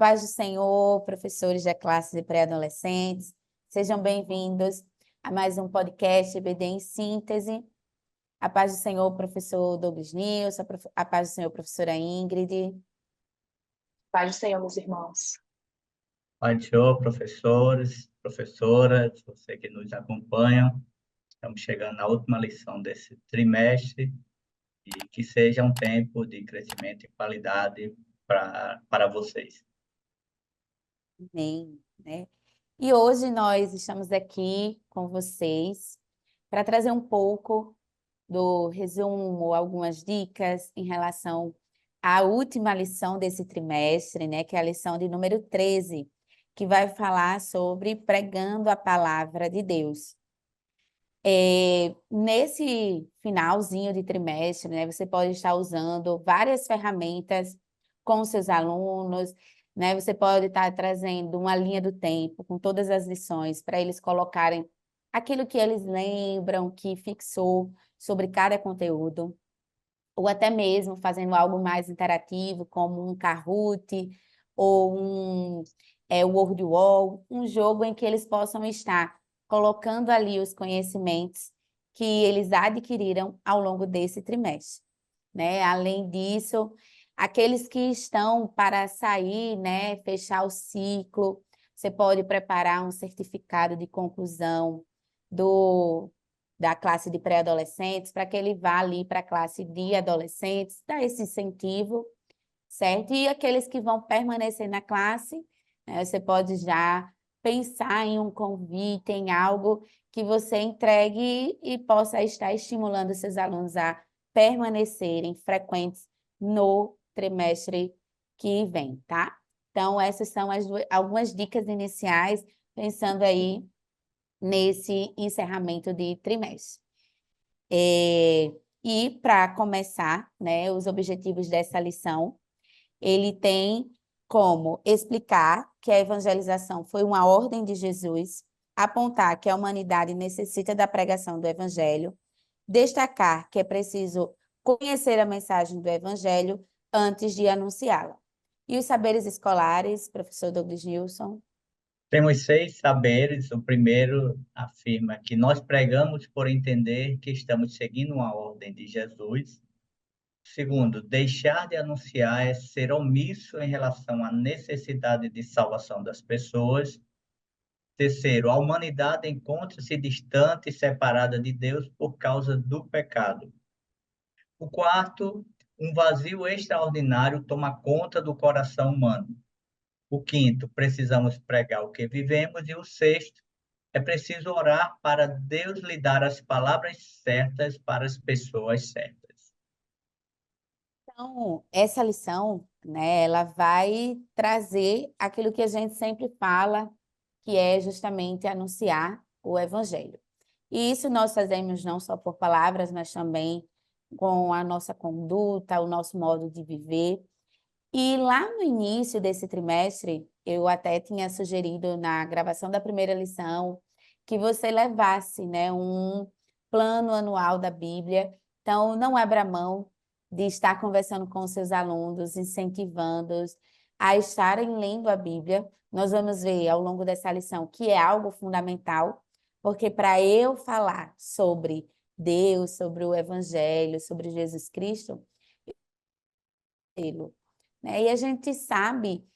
A paz do Senhor, professores da classe de pré-adolescentes, sejam bem-vindos a mais um podcast EBD em Síntese. A paz do Senhor, professor Douglas Nilson, a paz do Senhor, professora Ingrid. Paz do Senhor, meus irmãos. Pai do Senhor, professores, professoras, você que nos acompanha, estamos chegando na última lição desse trimestre e que seja um tempo de crescimento e qualidade para vocês. Amém, né? E hoje nós estamos aqui com vocês para trazer um pouco do resumo, algumas dicas em relação à última lição desse trimestre, né? Que é a lição de número 13, que vai falar sobre pregando a palavra de Deus. Nesse finalzinho de trimestre, né, você pode estar usando várias ferramentas com seus alunos, né? Você pode estar trazendo uma linha do tempo com todas as lições para eles colocarem aquilo que eles lembram, que fixou sobre cada conteúdo, ou até mesmo fazendo algo mais interativo, como um Kahoot ou um Word Wall, um jogo em que eles possam estar colocando ali os conhecimentos que eles adquiriram ao longo desse trimestre, né? Além disso, aqueles que estão para sair, né, fechar o ciclo, você pode preparar um certificado de conclusão da classe de pré-adolescentes, para que ele vá ali para a classe de adolescentes, dar esse incentivo, certo? E aqueles que vão permanecer na classe, né, você pode já pensar em um convite, em algo que você entregue e possa estar estimulando seus alunos a permanecerem frequentes no trimestre que vem, tá? Então, essas são algumas dicas iniciais, pensando aí nesse encerramento de trimestre. E para começar, né, os objetivos dessa lição, ele tem como explicar que a evangelização foi uma ordem de Jesus, apontar que a humanidade necessita da pregação do evangelho, destacar que é preciso conhecer a mensagem do evangelho antes de anunciá-la. E os saberes escolares, professor Douglas Nilson? Temos 6 saberes. O primeiro afirma que nós pregamos por entender que estamos seguindo uma ordem de Jesus. Segundo, deixar de anunciar é ser omisso em relação à necessidade de salvação das pessoas. Terceiro, a humanidade encontra-se distante e separada de Deus por causa do pecado. O quarto, um vazio extraordinário toma conta do coração humano. O quinto, precisamos pregar o que vivemos. E o sexto, é preciso orar para Deus lhe dar as palavras certas para as pessoas certas. Então, essa lição, né, ela vai trazer aquilo que a gente sempre fala, que é justamente anunciar o evangelho. E isso nós fazemos não só por palavras, mas também com a nossa conduta, o nosso modo de viver. E lá no início desse trimestre, eu até tinha sugerido na gravação da primeira lição que você levasse, né, um plano anual da Bíblia. Então, não abra mão de estar conversando com os seus alunos, incentivando-os a estarem lendo a Bíblia. Nós vamos ver ao longo dessa lição que é algo fundamental, porque para eu falar sobre Deus, sobre o Evangelho, sobre Jesus Cristo, né? E a gente sabe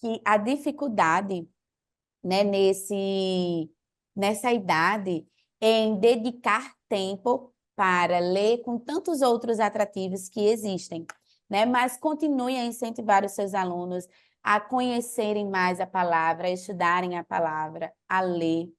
que a dificuldade, né, nessa idade em dedicar tempo para ler com tantos outros atrativos que existem, né? Mas continue a incentivar os seus alunos a conhecerem mais a palavra, a estudarem a palavra, a ler.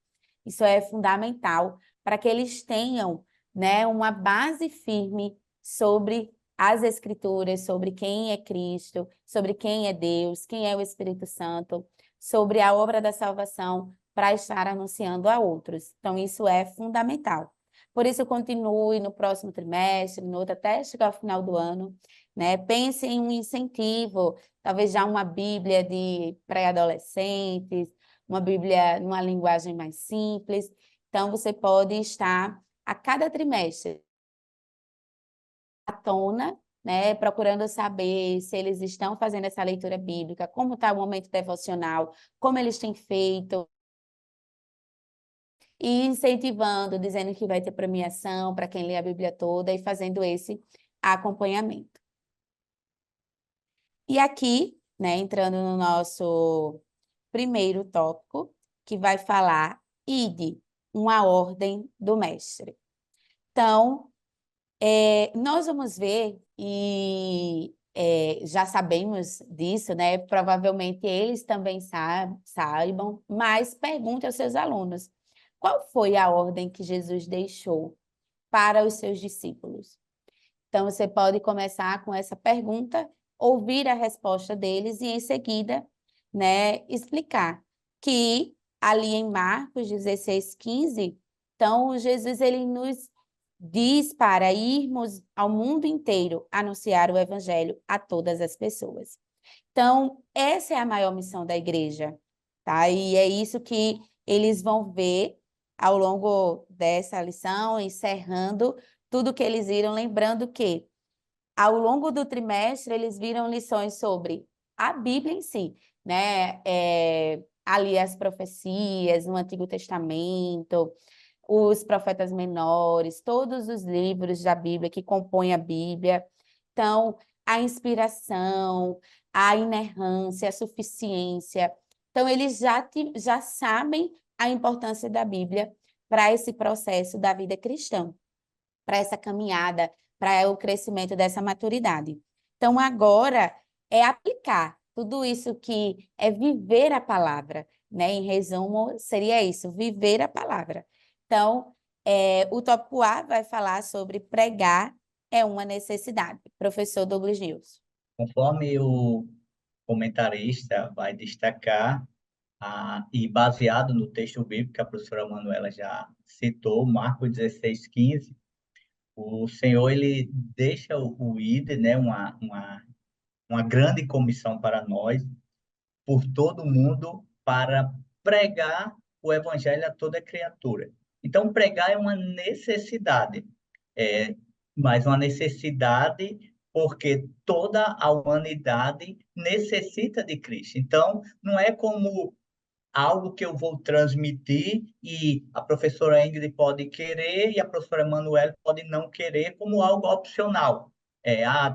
Isso é fundamental para que eles tenham, né, uma base firme sobre as Escrituras, sobre quem é Cristo, sobre quem é Deus, quem é o Espírito Santo, sobre a obra da salvação para estar anunciando a outros. Então, isso é fundamental. Por isso, continue no próximo trimestre, no outro, até chegar ao final do ano, né? Pense em um incentivo, talvez já uma Bíblia de pré-adolescentes, uma Bíblia numa linguagem mais simples. Então, você pode estar, a cada trimestre, à tona né, procurando saber se eles estão fazendo essa leitura bíblica, como está o momento devocional, como eles têm feito, e incentivando, dizendo que vai ter premiação para quem lê a Bíblia toda e fazendo esse acompanhamento. E aqui, né, entrando no nosso primeiro tópico, que vai falar ide, uma ordem do mestre. Então, nós vamos ver, e já sabemos disso, né? Provavelmente eles também saibam, mas pergunte aos seus alunos, qual foi a ordem que Jesus deixou para os seus discípulos? Então, você pode começar com essa pergunta, ouvir a resposta deles e, em seguida, né, explicar que ali em Marcos 16:15, então, Jesus ele nos diz para irmos ao mundo inteiro anunciar o evangelho a todas as pessoas. Então, essa é a maior missão da igreja, tá? E é isso que eles vão ver ao longo dessa lição, encerrando tudo que eles viram, lembrando que ao longo do trimestre eles viram lições sobre a Bíblia em si, né? Ali as profecias no Antigo Testamento, os profetas menores, todos os livros da Bíblia que compõem a Bíblia. Então, a inspiração, a inerrância, a suficiência. Então, eles já sabem a importância da Bíblia para esse processo da vida cristã, para essa caminhada, para o crescimento dessa maturidade. Então, agora é aplicar tudo isso que é viver a palavra, né? Em resumo, seria isso, viver a palavra. Então, o tópico A vai falar sobre pregar é uma necessidade. Professor Douglas News. Conforme o comentarista vai destacar, e baseado no texto bíblico que a professora Manuela já citou, Marcos 16:15, o Senhor ele deixa o ID, né, uma grande comissão para nós, por todo mundo, para pregar o evangelho a toda criatura. Então, pregar é uma necessidade, é, mas uma necessidade porque toda a humanidade necessita de Cristo. Então, não é como algo que eu vou transmitir e a professora Ingrid pode querer e a professora Manuela pode não querer como algo opcional.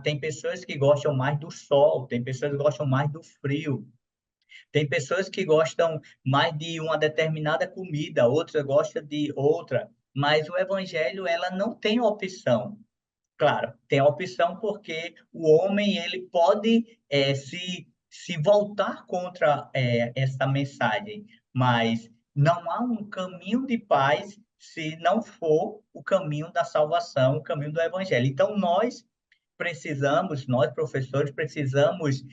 Tem pessoas que gostam mais do sol, tem pessoas que gostam mais do frio, tem pessoas que gostam mais de uma determinada comida, outras gostam de outra, mas o evangelho ela não tem opção. Claro, tem a opção porque o homem ele pode se voltar contra essa mensagem, mas não há um caminho de paz se não for o caminho da salvação, o caminho do evangelho. Então, nós professores, precisamos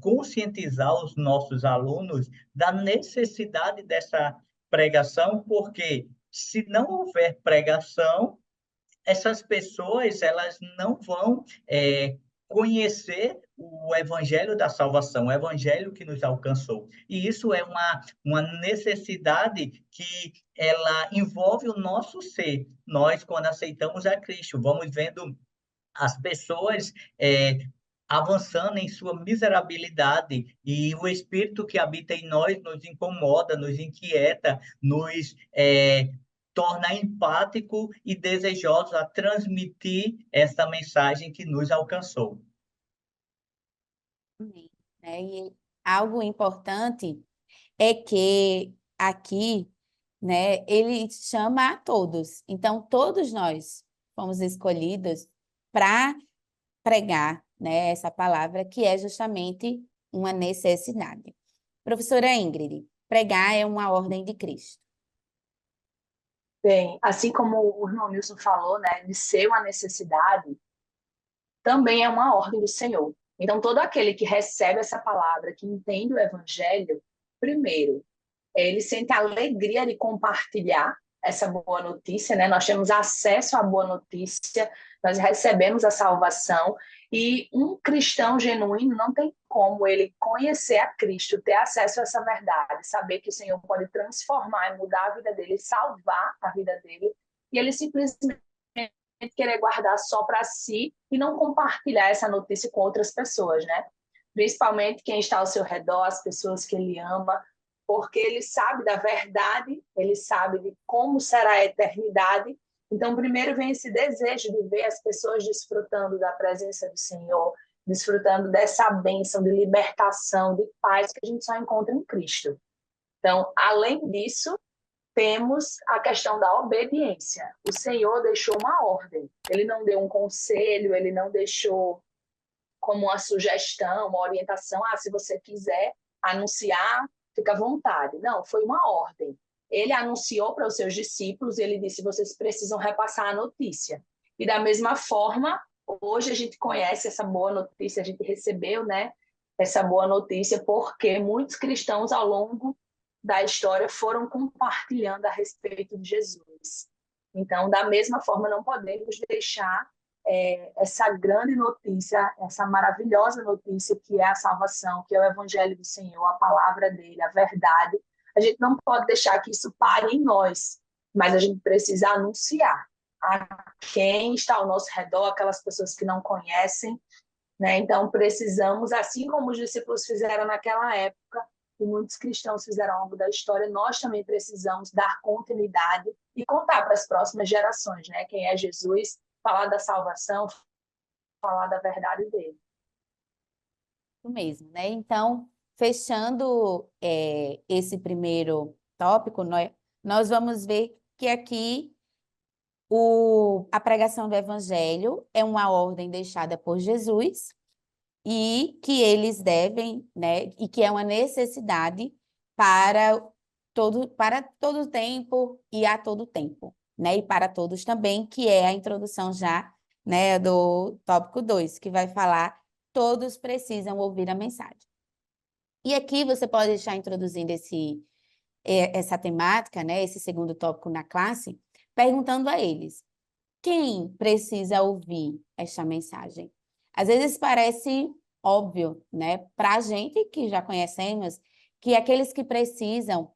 conscientizar os nossos alunos da necessidade dessa pregação, porque se não houver pregação, essas pessoas elas não vão conhecer o evangelho da salvação, o evangelho que nos alcançou. E isso é uma necessidade que ela envolve o nosso ser. Nós, quando aceitamos a Cristo, vamos vendo as pessoas avançando em sua miserabilidade e o Espírito que habita em nós nos incomoda, nos inquieta, nos torna empático e desejosos a transmitir essa mensagem que nos alcançou. Amém. E algo importante é que aqui, né, ele chama a todos. Então, todos nós fomos escolhidos para pregar, né, essa palavra que é justamente uma necessidade. Professora Ingrid, pregar é uma ordem de Cristo. Bem, assim como o irmão Nilson falou, né, de ser uma necessidade, também é uma ordem do Senhor. Então, todo aquele que recebe essa palavra, que entende o evangelho, primeiro, ele sente a alegria de compartilhar essa boa notícia, né? Nós temos acesso à boa notícia, nós recebemos a salvação, e um cristão genuíno não tem como ele conhecer a Cristo, ter acesso a essa verdade, saber que o Senhor pode transformar e mudar a vida dele, salvar a vida dele, e ele simplesmente querer guardar só para si e não compartilhar essa notícia com outras pessoas, né? Principalmente quem está ao seu redor, as pessoas que ele ama, porque ele sabe da verdade, ele sabe de como será a eternidade. Então, primeiro vem esse desejo de ver as pessoas desfrutando da presença do Senhor, desfrutando dessa bênção de libertação, de paz que a gente só encontra em Cristo. Então, além disso, temos a questão da obediência. O Senhor deixou uma ordem. Ele não deu um conselho, ele não deixou como uma sugestão, uma orientação. Ah, se você quiser anunciar, fica à vontade. Não, foi uma ordem. Ele anunciou para os seus discípulos, ele disse, vocês precisam repassar a notícia. E da mesma forma, hoje a gente conhece essa boa notícia, a gente recebeu, né, essa boa notícia, porque muitos cristãos ao longo da história foram compartilhando a respeito de Jesus. Então, da mesma forma, não podemos deixar essa grande notícia, essa maravilhosa notícia que é a salvação, que é o Evangelho do Senhor, a palavra dele, a verdade. A gente não pode deixar que isso pare em nós, mas a gente precisa anunciar a quem está ao nosso redor, aquelas pessoas que não conhecem, né? Então, precisamos, assim como os discípulos fizeram naquela época, e muitos cristãos fizeram ao longo da história, nós também precisamos dar continuidade e contar para as próximas gerações, né? Quem é Jesus, falar da salvação, falar da verdade dele. Isso mesmo, né? Então, fechando esse primeiro tópico, nós vamos ver que aqui a pregação do Evangelho é uma ordem deixada por Jesus e que eles devem, né? E que é uma necessidade para todo tempo e a todo tempo, né? E para todos também, que é a introdução já, né, do tópico 2, que vai falar todos precisam ouvir a mensagem. E aqui você pode estar introduzindo essa temática, né, esse segundo tópico na classe, perguntando a eles, quem precisa ouvir esta mensagem? Às vezes parece óbvio, né, para a gente que já conhecemos, que aqueles que precisam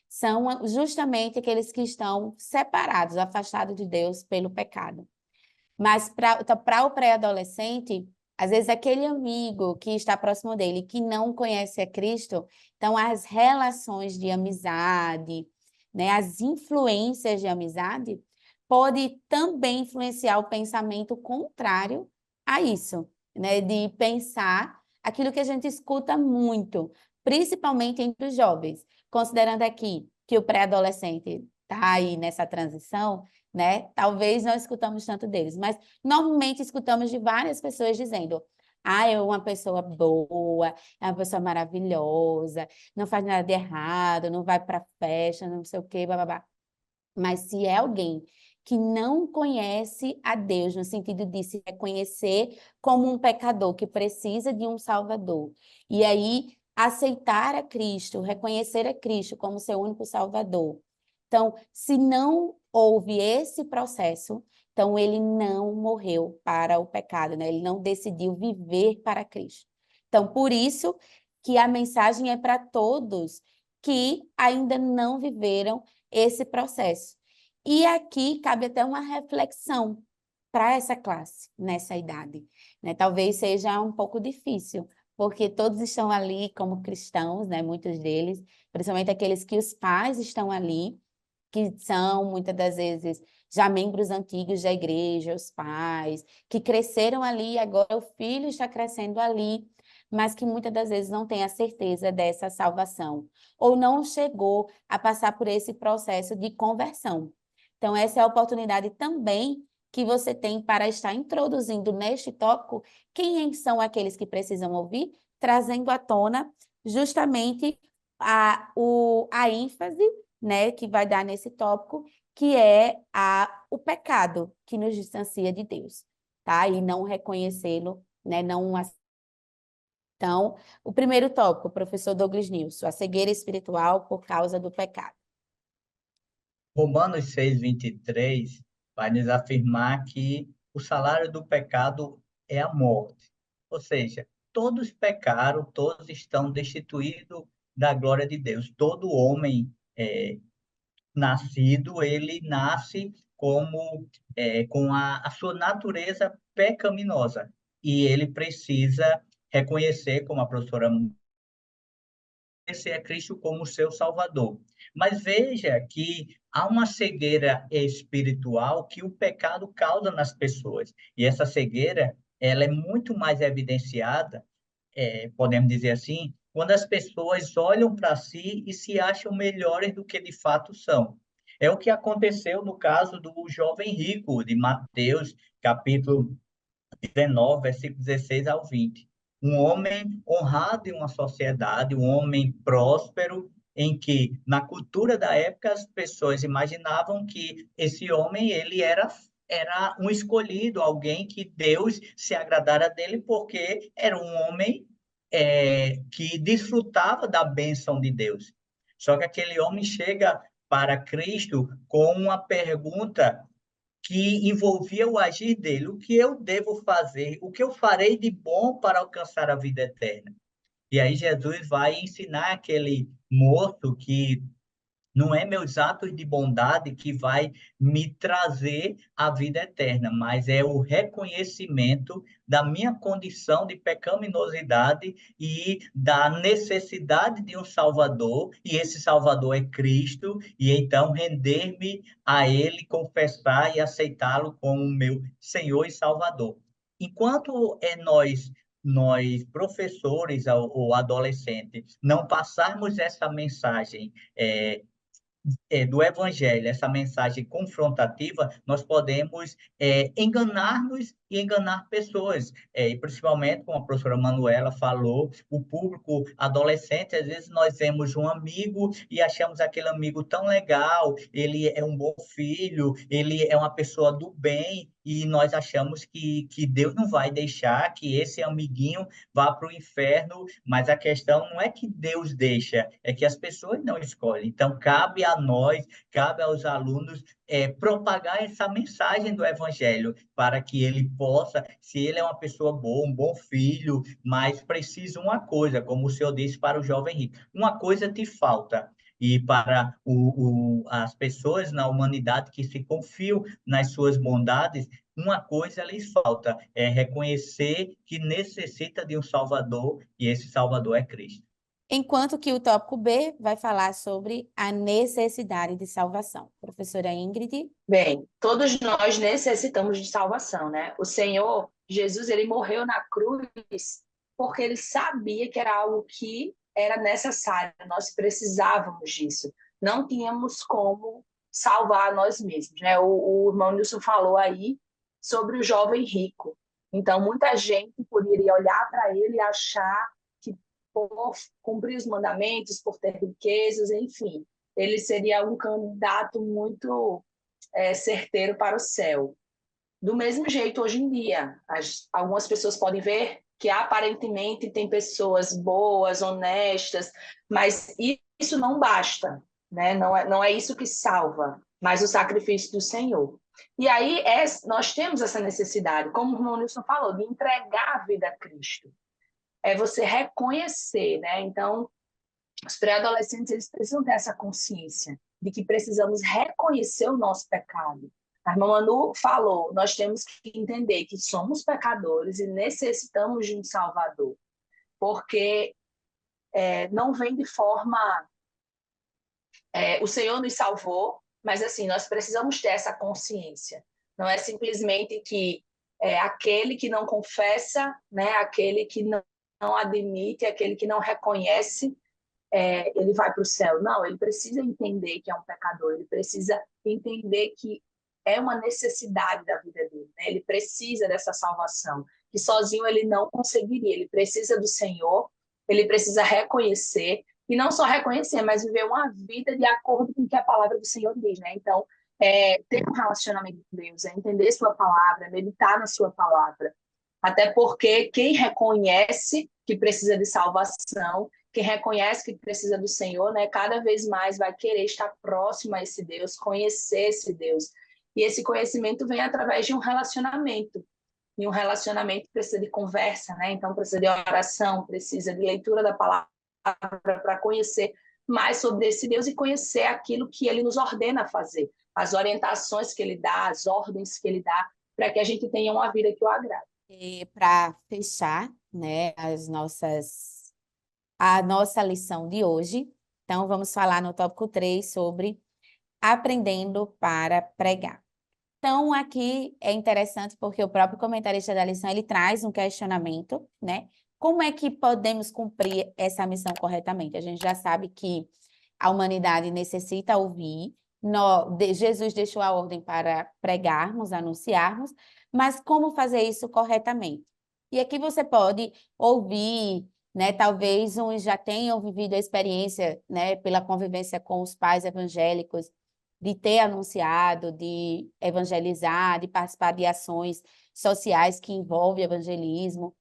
são justamente aqueles que estão separados, afastados de Deus pelo pecado. Mas para o pré-adolescente, às vezes aquele amigo que está próximo dele, que não conhece a Cristo, então as relações de amizade, né, as influências de amizade, pode também influenciar o pensamento contrário a isso, né, de pensar aquilo que a gente escuta muito, principalmente entre os jovens, considerando aqui que o pré-adolescente está aí nessa transição, né? Talvez não escutamos tanto deles, mas normalmente escutamos de várias pessoas dizendo: ah, é uma pessoa boa, é uma pessoa maravilhosa, não faz nada de errado, não vai para festa, não sei o quê, bababá. Mas se é alguém que não conhece a Deus, no sentido de se reconhecer como um pecador que precisa de um Salvador, e aí aceitar a Cristo, reconhecer a Cristo como seu único Salvador. Então, se não houve esse processo, então ele não morreu para o pecado, né? Ele não decidiu viver para Cristo. Então, por isso que a mensagem é para todos que ainda não viveram esse processo. E aqui cabe até uma reflexão para essa classe, nessa idade, né? Talvez seja um pouco difícil, porque todos estão ali como cristãos, né? Muitos deles, principalmente aqueles que os pais estão ali, que são, muitas das vezes, já membros antigos da igreja, os pais, que cresceram ali, agora o filho está crescendo ali, mas que muitas das vezes não tem a certeza dessa salvação, ou não chegou a passar por esse processo de conversão. Então, essa é a oportunidade também que você tem para estar introduzindo neste tópico quem são aqueles que precisam ouvir, trazendo à tona justamente a ênfase, né, que vai dar nesse tópico, que é o pecado que nos distancia de Deus, tá? E não reconhecê-lo, né, não. Então, o primeiro tópico, professor Douglas Nilson, a cegueira espiritual por causa do pecado. Romanos 6:23 vai nos afirmar que o salário do pecado é a morte. Ou seja, todos pecaram, todos estão destituídos da glória de Deus. Todo homem nascido, ele nasce com a sua natureza pecaminosa. E ele precisa reconhecer, como a professora, reconhecer a Cristo como seu Salvador. Mas veja que há uma cegueira espiritual que o pecado causa nas pessoas. E essa cegueira, ela é muito mais evidenciada, podemos dizer assim, quando as pessoas olham para si e se acham melhores do que de fato são. É o que aconteceu no caso do jovem rico, de Mateus, capítulo 19, versículos 16 ao 20. Um homem honrado em uma sociedade, um homem próspero, em que, na cultura da época, as pessoas imaginavam que esse homem ele era um escolhido, alguém que Deus se agradara dele, porque era um homem que desfrutava da bênção de Deus. Só que aquele homem chega para Cristo com uma pergunta que envolvia o agir dele. O que eu devo fazer? O que eu farei de bom para alcançar a vida eterna? E aí Jesus vai ensinar aquele moço que não é meus atos de bondade que vai me trazer a vida eterna, mas é o reconhecimento da minha condição de pecaminosidade e da necessidade de um Salvador, e esse Salvador é Cristo, e então render-me a Ele, confessar e aceitá-lo como meu Senhor e Salvador. Enquanto nós professores ou adolescentes, não passarmos essa mensagem do Evangelho, essa mensagem confrontativa, nós podemos enganar-nos e enganar pessoas. E principalmente, como a professora Manuela falou, o público adolescente, às vezes nós vemos um amigo e achamos aquele amigo tão legal, ele é um bom filho, ele é uma pessoa do bem, e nós achamos que Deus não vai deixar que esse amiguinho vá para o inferno, mas a questão não é que Deus deixa, é que as pessoas não escolhem. Então, cabe a nós, cabe aos alunos, propagar essa mensagem do Evangelho, para que ele possa, se ele é uma pessoa boa, um bom filho, mas precisa uma coisa, como o Senhor disse para o jovem rico, uma coisa te falta. E para as pessoas na humanidade que se confiam nas suas bondades, uma coisa lhes falta, é reconhecer que necessita de um Salvador, e esse Salvador é Cristo. Enquanto que o tópico B vai falar sobre a necessidade de salvação. Professora Ingrid? Bem, todos nós necessitamos de salvação, né? O Senhor Jesus, ele morreu na cruz porque ele sabia que era algo que era necessário, nós precisávamos disso. Não tínhamos como salvar nós mesmos, né? O irmão Nilson falou aí sobre o jovem rico. Então, muita gente poderia olhar para ele e achar que por cumprir os mandamentos, por ter riquezas, enfim, ele seria um candidato muito certeiro para o céu. Do mesmo jeito, hoje em dia, algumas pessoas podem ver que aparentemente tem pessoas boas, honestas, mas isso não basta, né? Não é isso que salva, mas o sacrifício do Senhor. E aí nós temos essa necessidade, como o irmão Nilson falou, de entregar a vida a Cristo. É você reconhecer, né? Então, os pré-adolescentes, eles precisam ter essa consciência de que precisamos reconhecer o nosso pecado. A irmã Manu falou, nós temos que entender que somos pecadores e necessitamos de um Salvador, porque não vem de forma... o Senhor nos salvou, mas assim, nós precisamos ter essa consciência. Não é simplesmente que aquele que não confessa, né, aquele que não admite, aquele que não reconhece, ele vai para o céu. Não, ele precisa entender que é um pecador, ele precisa entender que é uma necessidade da vida dele, né? Ele precisa dessa salvação, que sozinho ele não conseguiria, ele precisa do Senhor, ele precisa reconhecer, e não só reconhecer, mas viver uma vida de acordo com o que a palavra do Senhor diz, né? Então, ter um relacionamento com Deus, entender sua palavra, meditar na sua palavra, até porque quem reconhece que precisa de salvação, quem reconhece que precisa do Senhor, né, cada vez mais vai querer estar próximo a esse Deus, conhecer esse Deus. E esse conhecimento vem através de um relacionamento. E um relacionamento precisa de conversa, né? Então precisa de oração, precisa de leitura da palavra para conhecer mais sobre esse Deus e conhecer aquilo que ele nos ordena a fazer. as orientações que ele dá, as ordens que ele dá, para que a gente tenha uma vida que o agrade. E para fechar, né, a nossa lição de hoje, então vamos falar no tópico 3 sobre aprendendo para pregar. Então, aqui é interessante porque o próprio comentarista da lição, ele traz um questionamento, né? Como é que podemos cumprir essa missão corretamente? A gente já sabe que a humanidade necessita ouvir, Jesus deixou a ordem para pregarmos, anunciarmos, mas como fazer isso corretamente? E aqui você pode ouvir, né? Talvez uns já tenham vivido a experiência, né, pela convivência com os pais evangélicos, de ter anunciado, de evangelizar, de participar de ações sociais que envolvem evangelismo,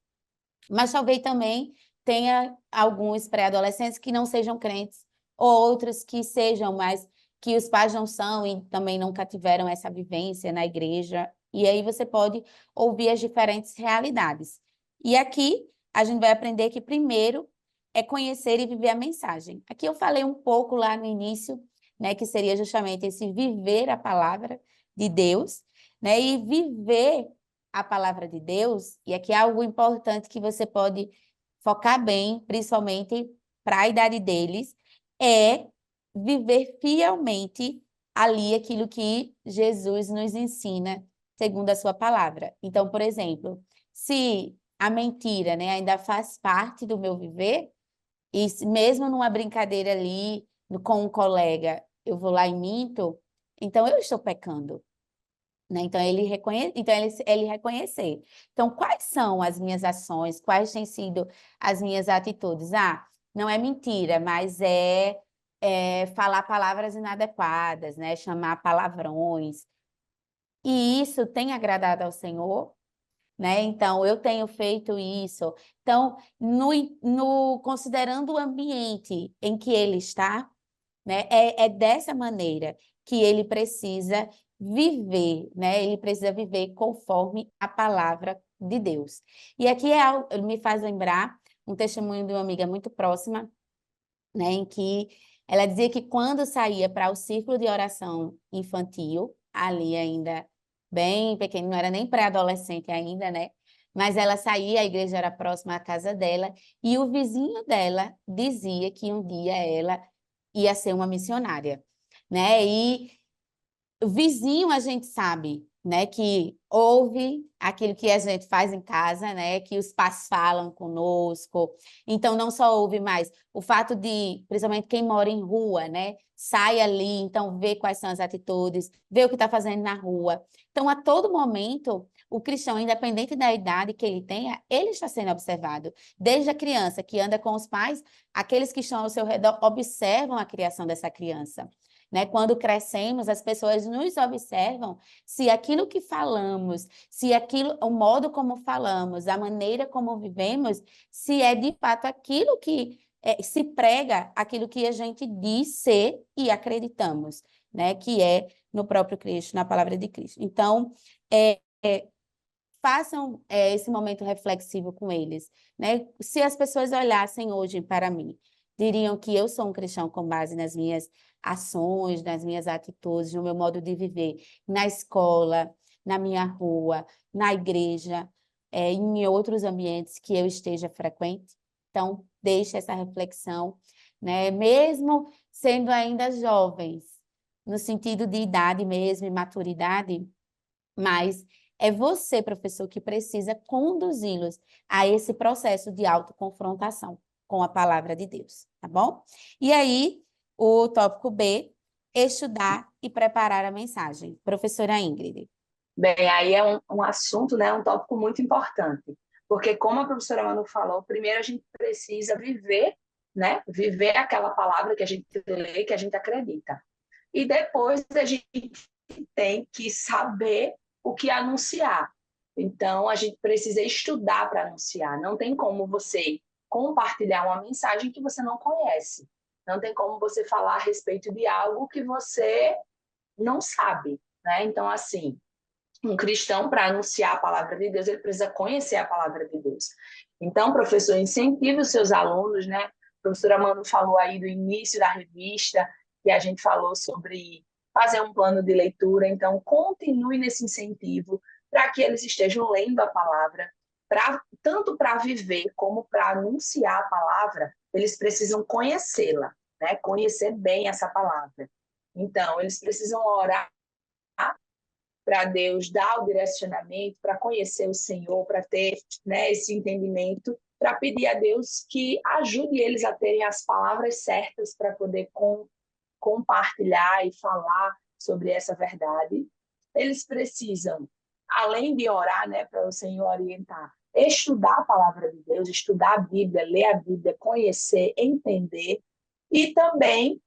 mas talvez também tenha alguns pré-adolescentes que não sejam crentes, ou outros que sejam, mas que os pais não são e também nunca tiveram essa vivência na igreja. E aí você pode ouvir as diferentes realidades. E aqui a gente vai aprender que primeiro é conhecer e viver a mensagem. Aqui eu falei um pouco lá no início, né, que seria justamente esse viver a palavra de Deus, né, e viver a palavra de Deus, e aqui é algo importante que você pode focar bem, principalmente para a idade deles, é viver fielmente ali aquilo que Jesus nos ensina, segundo a sua palavra. Então, por exemplo, se a mentira, né, ainda faz parte do meu viver, e mesmo numa brincadeira ali com um colega, eu vou lá e minto, então eu estou pecando. Né? Então, ele reconhecer. Então, quais são as minhas ações? Quais têm sido as minhas atitudes? Ah, não é mentira, mas é falar palavras inadequadas, né? Chamar palavrões. E isso tem agradado ao Senhor, né? Então, eu tenho feito isso. Então, considerando o ambiente em que ele está, né? É dessa maneira que ele precisa viver, né? Ele precisa viver conforme a palavra de Deus. E aqui me faz lembrar um testemunho de uma amiga muito próxima, né? Em que ela dizia que quando saía para o círculo de oração infantil, ali ainda bem pequeno, não era nem pré-adolescente ainda, né? Mas ela saía, a igreja era próxima à casa dela, e o vizinho dela dizia que um dia ela ia ser uma missionária, né? E o vizinho a gente sabe, né, que ouve aquilo que a gente faz em casa, né, que os pais falam conosco. Então não só ouve, mas o fato de, principalmente quem mora em rua, né, sai ali, então vê quais são as atitudes, vê o que está fazendo na rua. Então a todo momento o cristão, independente da idade que ele tenha, ele está sendo observado. Desde a criança que anda com os pais, aqueles que estão ao seu redor observam a criação dessa criança. Né? Quando crescemos, as pessoas nos observam se aquilo que falamos, se aquilo, o modo como falamos, a maneira como vivemos, se é de fato aquilo que se prega, aquilo que a gente diz ser e acreditamos, né? Que é no próprio Cristo, na palavra de Cristo. Então, façam esse momento reflexivo com eles, né? Se as pessoas olhassem hoje para mim, diriam que eu sou um cristão com base nas minhas ações, nas minhas atitudes, no meu modo de viver, na escola, na minha rua, na igreja, em outros ambientes que eu esteja frequente. Então, deixe essa reflexão, né? Mesmo sendo ainda jovens, no sentido de idade mesmo e maturidade, mas é você, professor, que precisa conduzi-los a esse processo de autoconfrontação com a palavra de Deus, tá bom? E aí, o tópico B, estudar e preparar a mensagem. Professora Ingrid. Bem, aí é um assunto, né, um tópico muito importante, porque como a professora Manu falou, primeiro a gente precisa viver, né, viver aquela palavra que a gente lê, que a gente acredita. E depois a gente tem que saber o que anunciar. Então, a gente precisa estudar para anunciar. Não tem como você compartilhar uma mensagem que você não conhece. Não tem como você falar a respeito de algo que você não sabe, né? Então, assim, um cristão, para anunciar a palavra de Deus, ele precisa conhecer a palavra de Deus. Então, professor, incentive os seus alunos, né? A professora Manu falou aí do início da revista, e a gente falou sobre fazer um plano de leitura. Então, continue nesse incentivo para que eles estejam lendo a palavra, tanto para viver como para anunciar a palavra, eles precisam conhecê-la, né? Conhecer bem essa palavra. Então, eles precisam orar para Deus dar o direcionamento, para conhecer o Senhor, para ter, né, esse entendimento, para pedir a Deus que ajude eles a terem as palavras certas para poder compartilhar e falar sobre essa verdade. Eles precisam, além de orar, né, para o Senhor orientar, estudar a palavra de Deus, estudar a Bíblia, ler a Bíblia, conhecer, entender, e também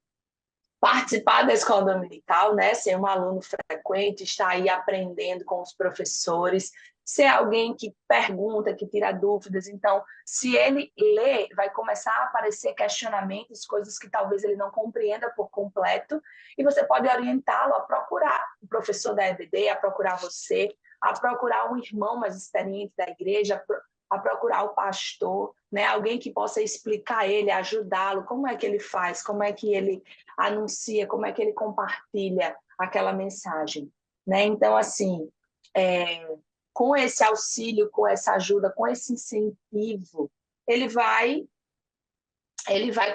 participar da escola dominical, né? Ser um aluno frequente, estar aí aprendendo com os professores, ser alguém que pergunta, que tira dúvidas. Então, se ele lê, vai começar a aparecer questionamentos, coisas que talvez ele não compreenda por completo, e você pode orientá-lo a procurar o professor da EBD, a procurar você, a procurar um irmão mais experiente da igreja, a procurar o pastor, né? Alguém que possa explicar ele, ajudá-lo, como é que ele faz, como é que ele anuncia, como é que ele compartilha aquela mensagem, né? Então, assim, com esse auxílio, com essa ajuda, com esse incentivo, ele vai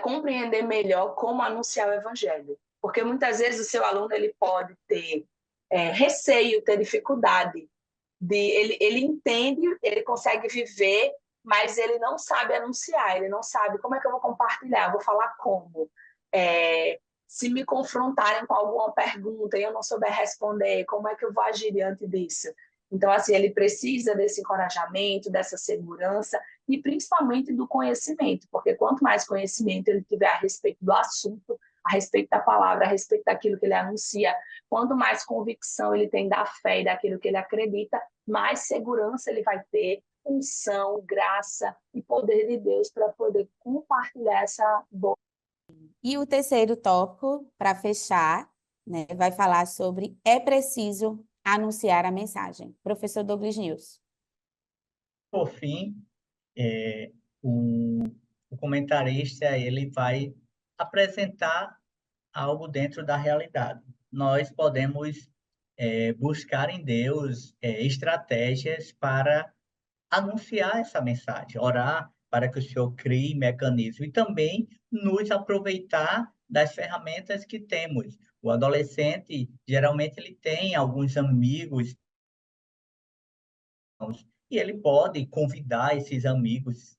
compreender melhor como anunciar o evangelho. Porque muitas vezes o seu aluno ele pode ter receio, ter dificuldade, ele entende, ele consegue viver, mas ele não sabe anunciar, ele não sabe como é que eu vou compartilhar, vou falar como. Se me confrontarem com alguma pergunta e eu não souber responder, como é que eu vou agir diante disso? Então, assim, ele precisa desse encorajamento, dessa segurança e principalmente do conhecimento, porque quanto mais conhecimento ele tiver a respeito do assunto, a respeito da palavra, a respeito daquilo que ele anuncia, quanto mais convicção ele tem da fé e daquilo que ele acredita, mais segurança ele vai ter, unção, graça e poder de Deus para poder compartilhar essa boa. E o terceiro tópico, para fechar, né, vai falar sobre é preciso anunciar a mensagem. Professor Douglas News. Por fim, o comentarista ele vai apresentar algo dentro da realidade. Nós podemos buscar em Deus estratégias para anunciar essa mensagem, orar para que o Senhor crie mecanismos e também nos aproveitar das ferramentas que temos. O adolescente, geralmente, ele tem alguns amigos e ele pode convidar esses amigos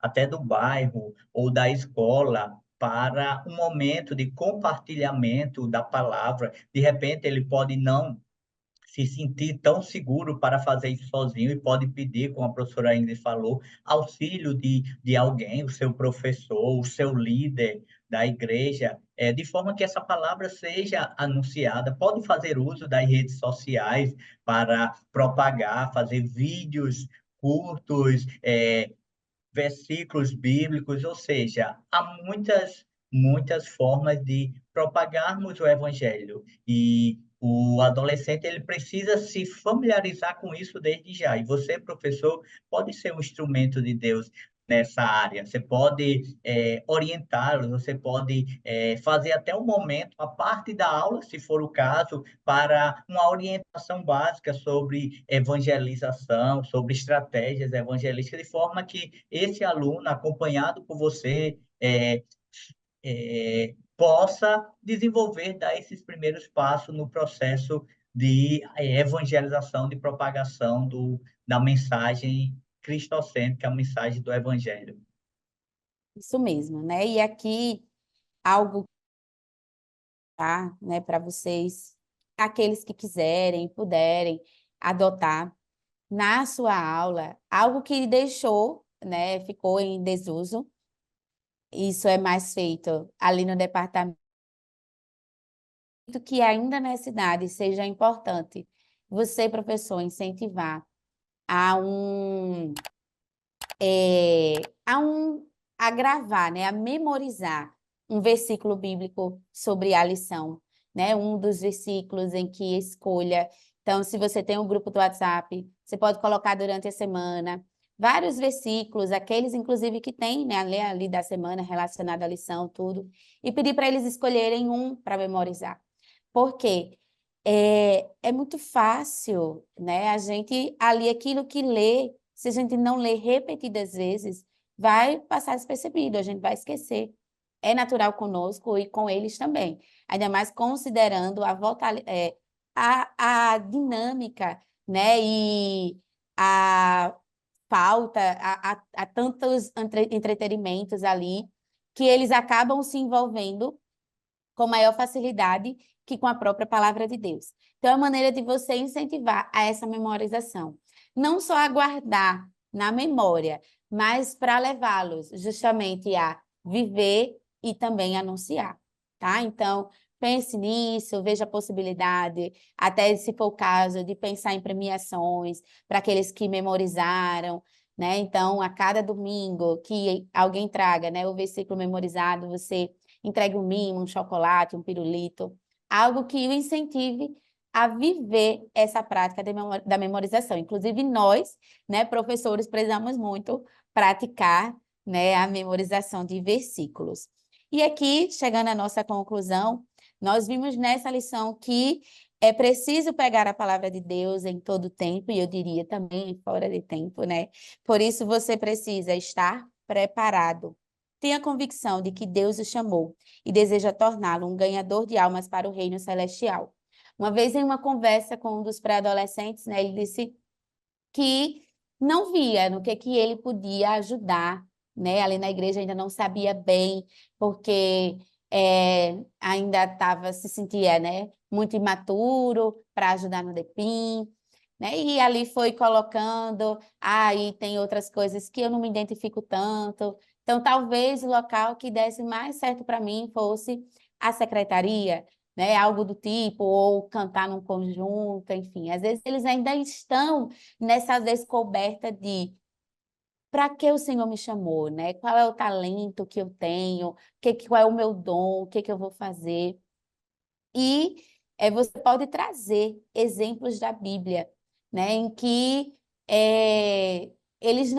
até do bairro ou da escola para um momento de compartilhamento da palavra. De repente, ele pode não se sentir tão seguro para fazer isso sozinho e pode pedir, como a professora Ingrid falou, auxílio de alguém, o seu professor, o seu líder da igreja, de forma que essa palavra seja anunciada. Pode fazer uso das redes sociais para propagar, fazer vídeos curtos, versículos bíblicos, ou seja, há muitas formas de propagarmos o evangelho e o adolescente ele precisa se familiarizar com isso desde já. E você, professor, pode ser um instrumento de Deus nessa área. Você pode orientá-los, você pode fazer até um momento, a parte da aula, se for o caso, para uma orientação básica sobre evangelização, sobre estratégias evangelísticas, de forma que esse aluno, acompanhado por você, possa desenvolver, dar esses primeiros passos no processo de evangelização, de propagação da mensagem cristocêntrica, a mensagem do evangelho. Isso mesmo, né? E aqui, algo, tá, né, para vocês, aqueles que quiserem, puderem adotar na sua aula, algo que deixou, né, ficou em desuso. Isso é mais feito ali no departamento, que ainda nessa idade seja importante você, professor, incentivar a a gravar, né, a memorizar um versículo bíblico sobre a lição, né, um dos versículos em que escolha. Então, se você tem um grupo do WhatsApp, você pode colocar durante a semana vários versículos, aqueles inclusive que tem, né, ali da semana relacionado à lição, tudo, e pedir para eles escolherem um para memorizar. Porque é muito fácil, né? A gente, ali, aquilo que lê, se a gente não lê repetidas vezes, vai passar despercebido, a gente vai esquecer. É natural conosco e com eles também. Ainda mais considerando a dinâmica, né? E a falta, a tantos entretenimentos ali, que eles acabam se envolvendo com maior facilidade que com a própria palavra de Deus. Então, é uma maneira de você incentivar a essa memorização. Não só a guardar na memória, mas para levá-los justamente a viver e também anunciar, tá? Então, pense nisso, veja a possibilidade, até se for o caso, de pensar em premiações para aqueles que memorizaram, né? Então, a cada domingo que alguém traga, né, o versículo memorizado, você entregue um mimo, um chocolate, um pirulito, algo que o incentive a viver essa prática da memorização. Inclusive, nós, né, professores, precisamos muito praticar, né, a memorização de versículos. E aqui, chegando à nossa conclusão, nós vimos nessa lição que é preciso pegar a palavra de Deus em todo tempo, e eu diria também fora de tempo, né? Por isso, você precisa estar preparado. Tenha convicção de que Deus o chamou e deseja torná-lo um ganhador de almas para o reino celestial. Uma vez em uma conversa com um dos pré-adolescentes, né, ele disse que não via no que ele podia ajudar, né? Ali na igreja ainda não sabia bem, porque ainda se sentia, né, muito imaturo para ajudar no DEPIM, né? E ali foi colocando, e tem outras coisas que eu não me identifico tanto. Então, talvez o local que desse mais certo para mim fosse a secretaria, né? Algo do tipo, ou cantar num conjunto, enfim. Às vezes eles ainda estão nessa descoberta de para que o Senhor me chamou, né? Qual é o talento que eu tenho, qual é o meu dom, o que eu vou fazer. E você pode trazer exemplos da Bíblia, né? Em que eles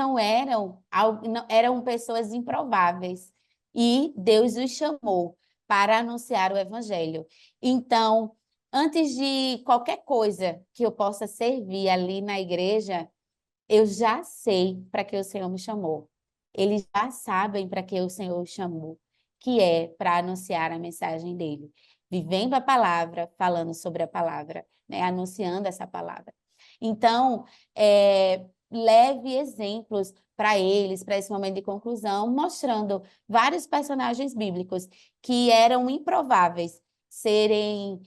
eram pessoas improváveis e Deus os chamou para anunciar o Evangelho. Então, antes de qualquer coisa que eu possa servir ali na igreja, eu já sei para que o Senhor me chamou. Eles já sabem para que o Senhor os chamou, que é para anunciar a mensagem dele. Vivendo a palavra, falando sobre a palavra, né? Anunciando essa palavra. Então, leve exemplos para eles, para esse momento de conclusão, mostrando vários personagens bíblicos que eram improváveis serem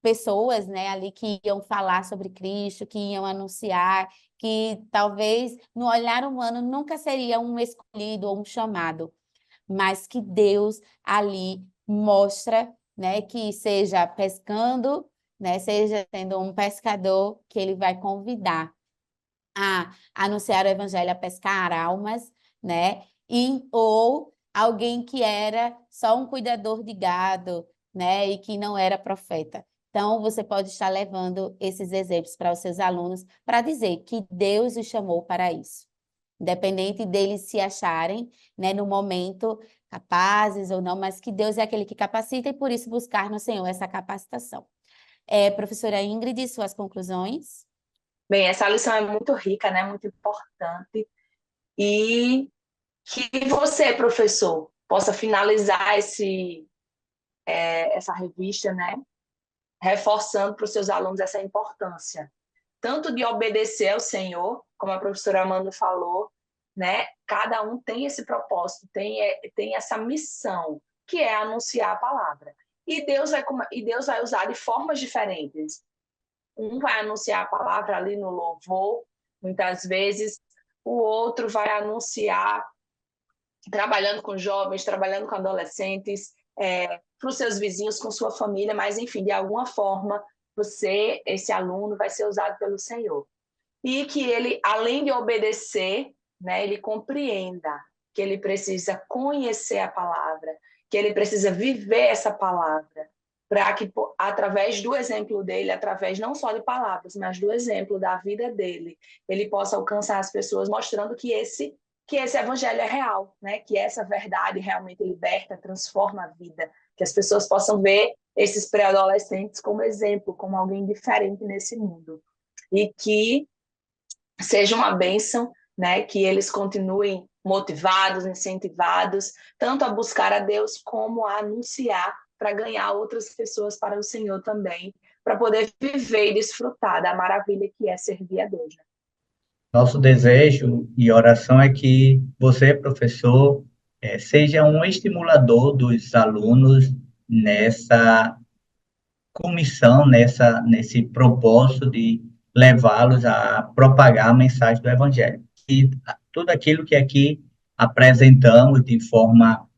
pessoas, né, ali que iam falar sobre Cristo, que iam anunciar, que talvez no olhar humano nunca seria um escolhido ou um chamado, mas que Deus ali mostra, né, que seja pescando, né, seja sendo um pescador, que ele vai convidar a anunciar o evangelho, a pescar almas, né, ou alguém que era só um cuidador de gado, né, e que não era profeta. Então, você pode estar levando esses exemplos para os seus alunos para dizer que Deus os chamou para isso. Independente deles se acharem, né, no momento capazes ou não, mas que Deus é aquele que capacita e por isso buscar no Senhor essa capacitação. Professora Ingrid, suas conclusões? Bem, essa lição é muito rica, né? Muito importante. E que você, professor, possa finalizar essa revista, né? Reforçando para os seus alunos essa importância, tanto de obedecer ao Senhor, como a professora Amanda falou, né? Cada um tem esse propósito, tem essa missão, que é anunciar a palavra. E Deus vai usar de formas diferentes. Um vai anunciar a palavra ali no louvor, muitas vezes, o outro vai anunciar trabalhando com jovens, trabalhando com adolescentes, para os seus vizinhos, com sua família, mas, enfim, de alguma forma, esse aluno, vai ser usado pelo Senhor. E que ele, além de obedecer, né, ele compreenda que ele precisa conhecer a palavra, que ele precisa viver essa palavra, para que, através do exemplo dele, através não só de palavras, mas do exemplo da vida dele, ele possa alcançar as pessoas, mostrando que esse evangelho é real, né? Que essa verdade realmente liberta, transforma a vida, que as pessoas possam ver esses pré-adolescentes como exemplo, como alguém diferente nesse mundo. E que seja uma bênção, né? Que eles continuem motivados, incentivados, tanto a buscar a Deus como a anunciar para ganhar outras pessoas para o Senhor também, para poder viver e desfrutar da maravilha que é servir a Deus, né? Nosso desejo e oração é que você, professor, seja um estimulador dos alunos nessa comissão, nesse propósito de levá-los a propagar a mensagem do Evangelho. E tudo aquilo que aqui apresentamos de forma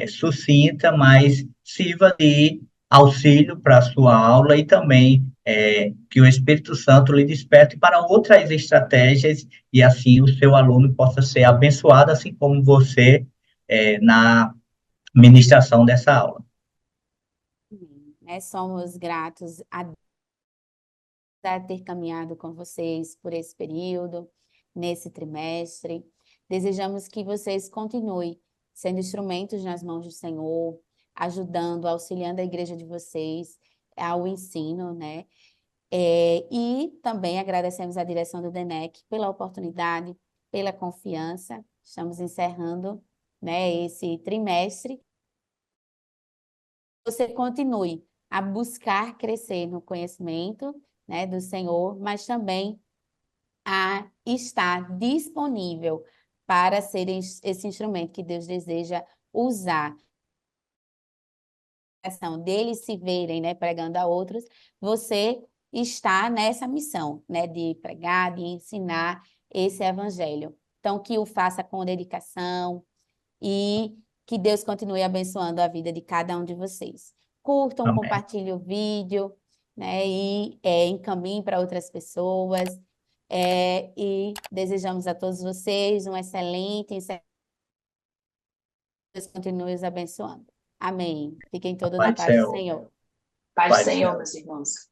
sucinta, mas sirva de auxílio para a sua aula e também que o Espírito Santo lhe desperte para outras estratégias e assim o seu aluno possa ser abençoado, assim como você na ministração dessa aula. Né? Somos gratos a ter caminhado com vocês por esse período, nesse trimestre. Desejamos que vocês continuem sendo instrumentos nas mãos do Senhor, ajudando, auxiliando a igreja de vocês ao ensino, né? E também agradecemos à direção do DENEC pela oportunidade, pela confiança. Estamos encerrando, né, esse trimestre. Você continue a buscar crescer no conhecimento, né, do Senhor, mas também a estar disponível para ser esse instrumento que Deus deseja usar. A questão deles se verem, né, pregando a outros, você está nessa missão, né, de pregar, de ensinar esse evangelho. Então, que o faça com dedicação e que Deus continue abençoando a vida de cada um de vocês. Curtam, Amém. compartilhem o vídeo, né, e encaminhem para outras pessoas. E desejamos a todos vocês um excelente encerramento. Deus continue os abençoando. Amém. Fiquem todos na Pai do paz do Senhor. Senhor. Paz do Pai do Senhor, Senhor. meus irmãos.